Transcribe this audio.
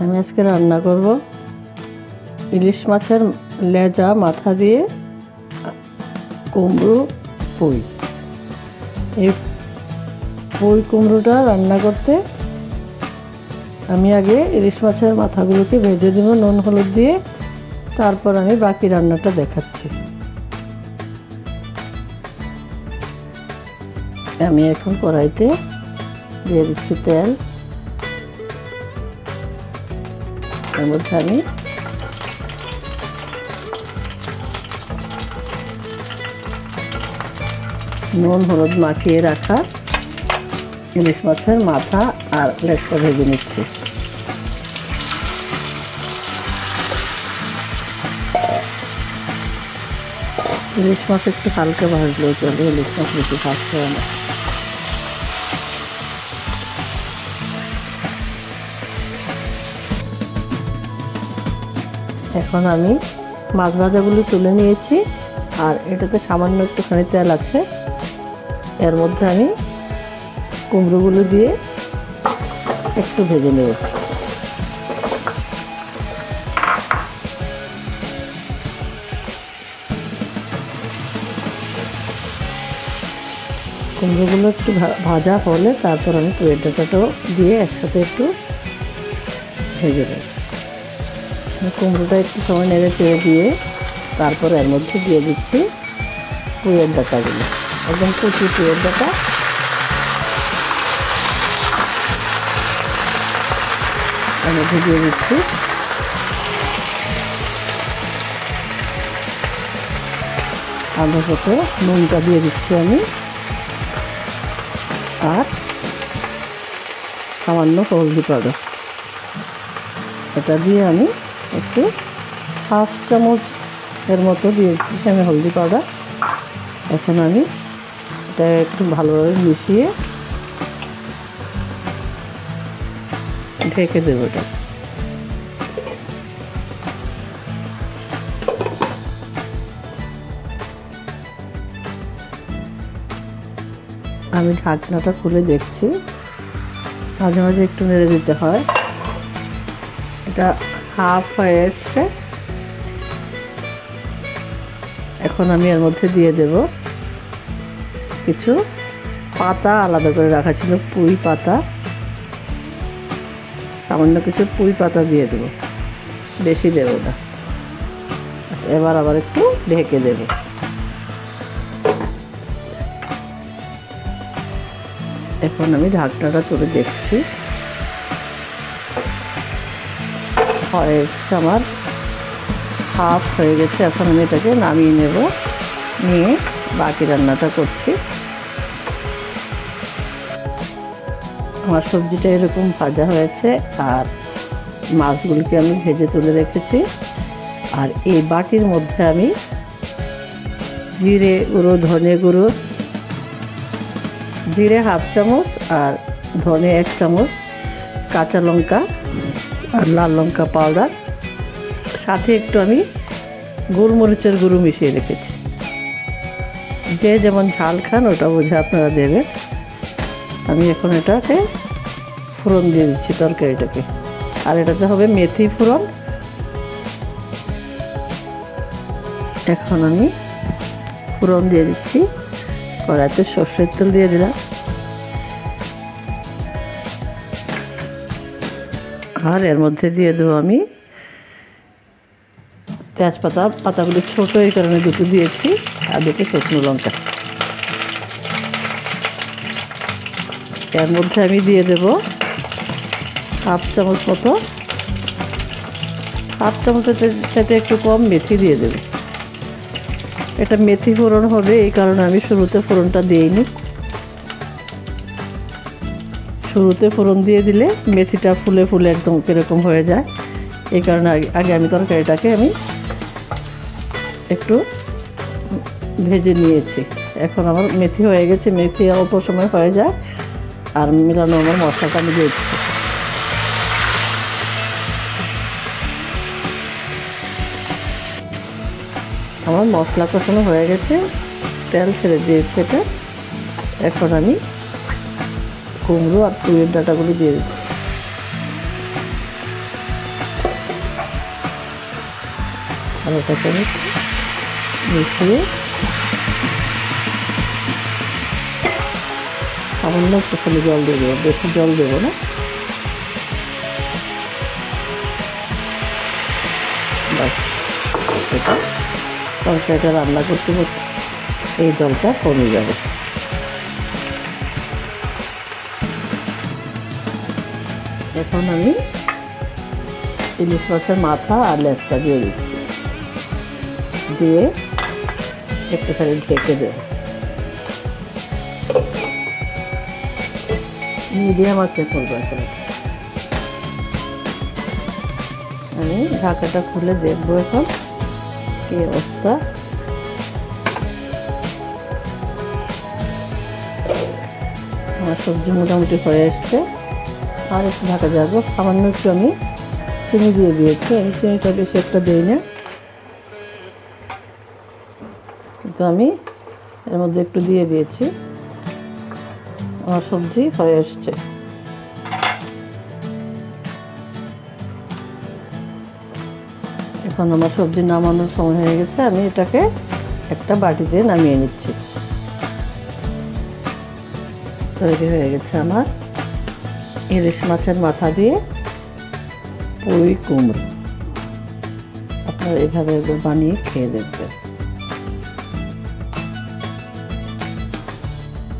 আমি আজকে রান্না করব ইলিশ মাছের লেজা মাথা দিয়ে কুমড়ো পুঁই। এই পুঁই কুমড়োটা রান্না করতে আমি আগে ইলিশ মাছের মাথাগুলোকে ভেজে দেব নুন হলুদ দিয়ে, তারপর আমি বাকি রান্নাটা দেখাচ্ছি। আমি এখন কড়াইতে দিয়ে দিচ্ছি তেল। এর মধ্যে আমি নুন হলুদ মাখিয়ে রাখা ইলিশ মাছের মাথা আর লেজটা ভেজে নিচ্ছি। ইলিশ মাছ একটু হালকা ভাজলেও চলে, ইলিশ মাছ বেশি ভাজতে হয় না। এখন আমি মাছ ভাজাগুলি তুলে নিয়েছি, আর এটাতে সামান্য একটুখানি তেল আছে। এর মধ্যে আমি কুমড়োগুলো দিয়ে একটু ভেজে নেব। কুমড়োগুলো একটু ভাজা হলে তারপর আমি পুঁই ডাঁটাটাও দিয়ে একসাথে একটু ভেজে নেব। কুমড়োটা একটু সময় নেড়ে চেড়ে দিয়ে তারপর এর মধ্যে দিয়ে দিচ্ছি পুঁইয়ের ডাঁটাগুলো, একদম কুচি পুঁইয়ের ডাঁটা। এর মধ্যে দিয়ে দিচ্ছি আধা কত নুনটা দিয়ে দিচ্ছি আমি, আর সামান্য হলদি পাউডার। এটা দিয়ে আমি একটু হাফ চামচ এর মতো দিয়ে দিচ্ছি আমি হলদি পাউডার। এখন আমি এটা একটু ভালোভাবে মিশিয়ে ঢেকে দেবো। এটা আমি ঢাকনাটা খুলে দেখছি, মাঝে মাঝে একটু নেড়ে দিতে হয়। এটা হাফ হয়ে এসছে। এখন আমি এর মধ্যে দিয়ে দেব কিছু পাতা, আলাদা করে রাখা ছিল পুঁই পাতা, সামান্য কিছু পুঁই পাতা দিয়ে দেব, বেশি দেব না। এবার আবার একটু ঢেকে দেব। এখন আমি ঢাকনাটা তুলে দেখছি, হয়েছে আমার হাফ হয়ে গেছে। এখন আমি এটাকে নামিয়ে নেব, নিয়ে বাকি রান্নাটা করছি। আমার সবজিটা এরকম ভাজা হয়েছে, আর মাছগুলোকে আমি ভেজে তুলে রেখেছি। আর এই বাটির মধ্যে আমি জিরে গুঁড়ো, ধনে গুঁড়ো, জিরে হাফ চামচ আর ধনে 1 চামচ, কাঁচা লঙ্কা আর লাল লঙ্কা পাউডার, সাথে একটু আমি গোলমরিচের গুঁড়ো মিশিয়ে রেখেছি। যে যেমন ঝাল খান ওটা বুঝে আপনারা দেবেন। আমি এখন এটাকে ফোড়ন দিয়ে দিচ্ছি তরকারিটাকে, আর এটাতে হবে মেথি ফোড়ন। এখন আমি ফোড়ন দিয়ে দিচ্ছি, কড়াইতে সর্ষের তেল দিয়ে দিলাম, আর এর মধ্যে দিয়ে দেবো আমি তেজপাতা। পাতাগুলি ছোটো এই কারণে দুটো দিয়েছি, আর দুটো শুকনো লঙ্কা। এর মধ্যে আমি দিয়ে দেব হাফ চামচ মতো, হাফ চামচের সাথে একটু কম মেথি দিয়ে দেব। এটা মেথি ফোড়ন হবে, এই কারণে আমি শুরুতে ফোড়নটা দিইনি। শুরুতে ফোড়ন দিয়ে দিলে মেথিটা ফুলে ফুলে একদম কীরকম হয়ে যায়, এই কারণে আগে আমি তরকারিটাকে আমি একটু ভেজে নিয়েছি। এখন আমার মেথি হয়ে গেছে, মেথি অল্প সময় হয়ে যায়, আর মিলানো আমার মশলাটা আমি দিয়ে দিচ্ছি। আমার মশলা কষানো হয়ে গেছে, তেল ছেড়ে দিয়েছে এটা। এখন আমি কুমড়ো আর পুঁইয়ের ডাঁটাগুলো দিয়ে দিচ্ছি। আধা চা চামচ মিশিয়ে সামান্য একটুখানি জল দিয়ে দেবো, বেশি জল দেবো না। বাস, এটা তরকারিটা রান্না করতে করতে এই জলটা কমে যাবে। এখন আমি ইলিশ মাছের মাথা আর লেজটা দিয়ে দিচ্ছি, দিয়ে একটুখানি ঢেকে দেব। মিডিয়াম আঁচে করবো। এখন আমি ঢাকাটা খুলে দেখবো এখন কি অবস্থা। আমার সবজি মোটামুটি হয়ে এসছে, আর একটু ঢাকা যাবো। সামান্য একটু আমি চিনি দিয়ে দিয়েছি, আমি চিনিটা বেশি একটা দিই না, কিন্তু আমি এর মধ্যে একটু দিয়ে দিয়েছি। আমার সবজি হয়ে এসছে। এখন আমার সবজি নামানোর সময় হয়ে গেছে, আমি এটাকে একটা বাটিতে নামিয়ে নিচ্ছি। তৈরি হয়ে গেছে আমার ইলিশ মাছের মাথা দিয়ে পুঁই কুমড়ো। আপনারা এভাবে বানিয়ে খেয়ে দেখবেন।